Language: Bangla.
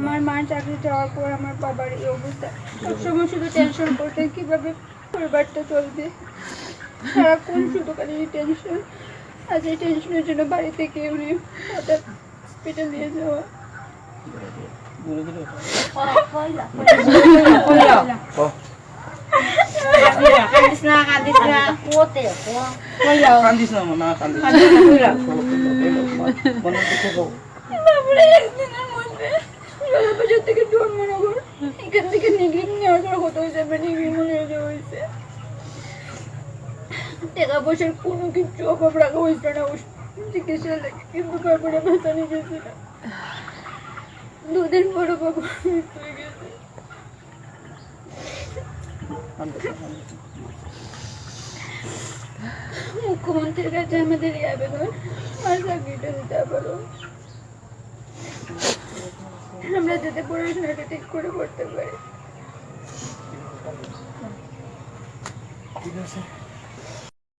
আমার মার চাকরি যাওয়ার পর আমার বাবার এই অবস্থা। সবসময় শুধু টেনশন করতে কিভাবে পরিবারটা চলবে, সারাক্ষণ শুধু খালি টেনশন। আজ এই টেনশনের জন্য বাড়ি থেকে উনি হঠাৎ হসপিটাল নিয়ে যাওয়া। একদিনের মধ্যে বাজার থেকে ধর্মনগর এখান থেকে নিগড়ি নিয়ে আসার কথা হয়েছে, নিগড়ি নিয়ে যাওয়া হয়েছে। টাকা পয়সার কোনো কিছু অভাব রাখা হয়েছে না চিকিৎসা লাগে, কিন্তু তারপরে বাঁচানো গেছে না। 2 দিন পরে বাবা মৃত্যু হয়ে গেছে। মুখ্যমন্ত্রীর কাছে আমাদের এই আবেদন, আর চাকরিটা দিতে পারো, আমরা যাতে পড়াশোনাটা ঠিক করে করতে পারি। ঠিক আছে।